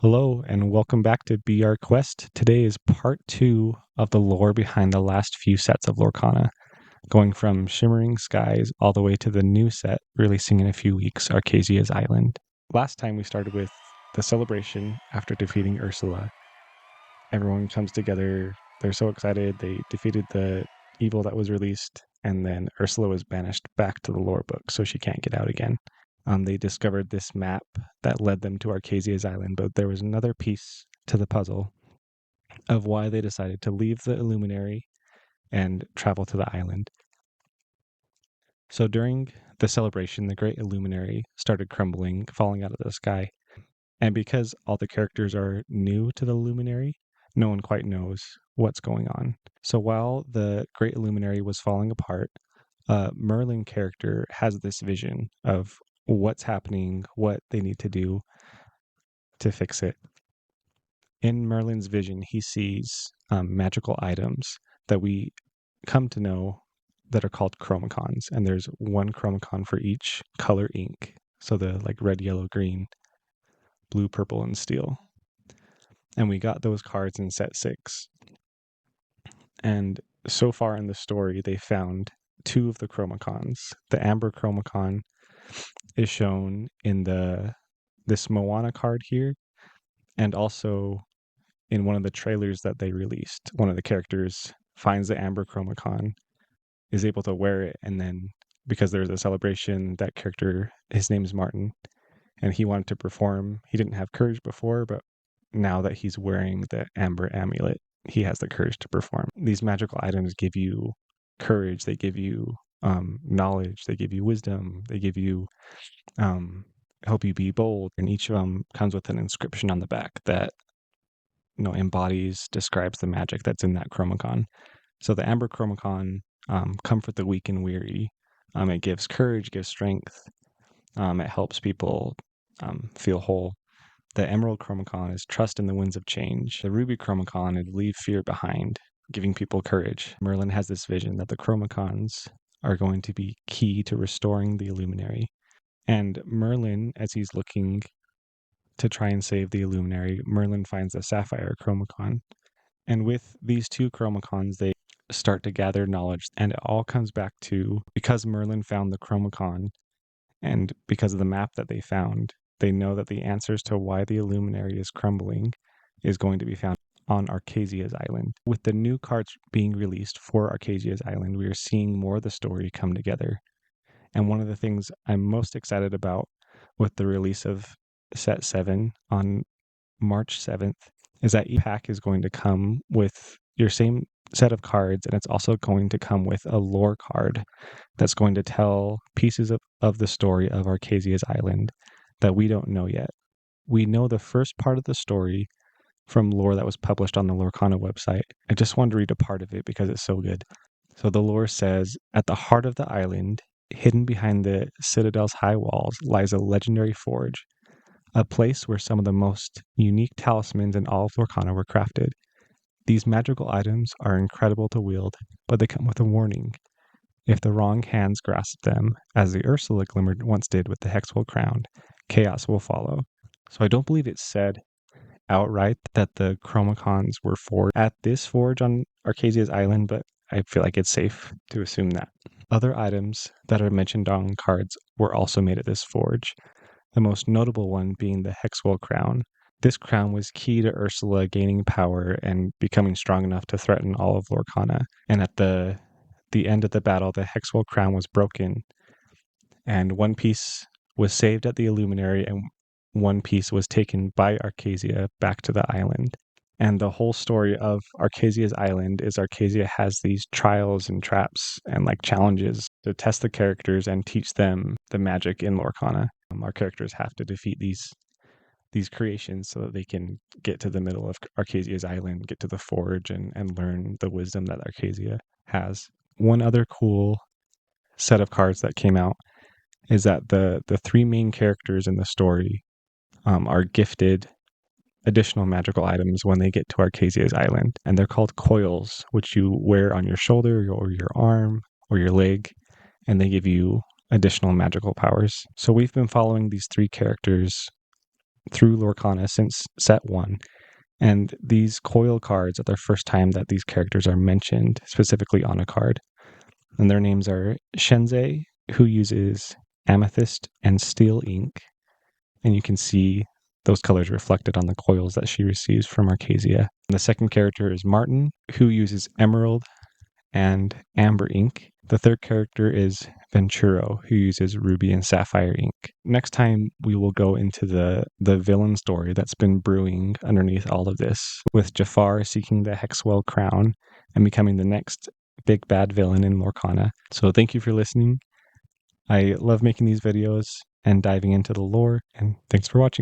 Hello, and welcome back to BR Quest. Today is part 2 of the lore behind the last few sets of Lorcana, going from Shimmering Skies all the way to the new set releasing in a few weeks, Archazia's Island. Last time we started with the celebration after defeating Ursula. Everyone comes together, they're so excited, they defeated the evil that was released, and then Ursula was banished back to the lore book, so she can't get out again. They discovered this map that led them to Archazia's Island, but there was another piece to the puzzle of why they decided to leave the Illuminary and travel to the island. So during the celebration, the great Illuminary started crumbling, falling out of the sky. And because all the characters are new to the Illuminary, no one quite knows what's going on. So while the great Illuminary was falling apart, Merlin character has this vision of what's happening, what they need to do to fix it. In Merlin's vision, he sees magical items that we come to know that are called Chromicons, and there's one Chromicon for each color ink. So the like red, yellow, green, blue, purple, and steel. And we got those cards in set 6. And so far in the story, they found 2 of the Chromicons. The Amber Chromicon is shown in this Moana card here, and also in one of the trailers that they released. One of the characters finds the Amber Chromicon, is able to wear it, and then because there's a celebration, that character, his name is Martin, and he wanted to perform. He didn't have courage before, but now that he's wearing the Amber amulet, he has the courage to perform. These magical items give you courage, they give you knowledge, they give you wisdom, they give you help you be bold, and each of them comes with an inscription on the back that describes the magic that's in that Chromicon. So the Amber Chromicon, comfort the weak and weary. It gives courage, gives strength. It helps people feel whole. The Emerald Chromicon is trust in the winds of change. The Ruby Chromicon is leave fear behind, giving people courage. Merlin has this vision that the Chromicons are going to be key to restoring the Illuminary. And Merlin, as he's looking to try and save the Illuminary, Merlin finds the Sapphire Chromicon. And with these 2 Chromicons, they start to gather knowledge. And it all comes back to, because Merlin found the Chromicon, and because of the map that they found, they know that the answers to why the Illuminary is crumbling is going to be found on Archazia's Island. With the new cards being released for Archazia's Island, we are seeing more of the story come together. And one of the things I'm most excited about with the release of Set 7 on March 7th is that each pack is going to come with your same set of cards, and it's also going to come with a lore card that's going to tell pieces of the story of Archazia's Island that we don't know yet. We know the first part of the story from lore that was published on the Lorcana website. I just wanted to read a part of it because it's so good. So the lore says, at the heart of the island, hidden behind the citadel's high walls, lies a legendary forge, a place where some of the most unique talismans in all of Lorcana were crafted. These magical items are incredible to wield, but they come with a warning. If the wrong hands grasp them, as the Ursula Glimmer once did with the Hexwell Crown, chaos will follow. So I don't believe it said outright that the Chromicons were forged at this forge on Archazia's Island, but I feel like it's safe to assume that. Other items that are mentioned on cards were also made at this forge, the most notable one being the Hexwell Crown. This crown was key to Ursula gaining power and becoming strong enough to threaten all of Lorcana. And at the end of the battle, the Hexwell Crown was broken, and one piece was saved at the Illuminary, and one piece was taken by Archazia back to the island. And the whole story of Archazia's Island is Archazia has these trials and traps and like challenges to test the characters and teach them the magic in Lorcana. Our characters have to defeat these creations so that they can get to the middle of Archazia's Island, get to the forge, and learn the wisdom that Archazia has. One other cool set of cards that came out is that the 3 main characters in the story are gifted additional magical items when they get to Archazia's Island, and they're called coils, which you wear on your shoulder or your arm or your leg, and they give you additional magical powers. So we've been following these 3 characters through Lorcana since set 1. And these coil cards are the first time that these characters are mentioned specifically on a card. And their names are Shenze, who uses amethyst and steel ink. And you can see those colors reflected on the coils that she receives from Archazia. And the second character is Martin, who uses emerald and amber ink. The third character is Venturo, who uses ruby and sapphire ink. Next time, we will go into the villain story that's been brewing underneath all of this, with Jafar seeking the Hexwell crown and becoming the next big bad villain in Lorcana. So thank you for listening. I love making these videos and diving into the lore, and thanks for watching.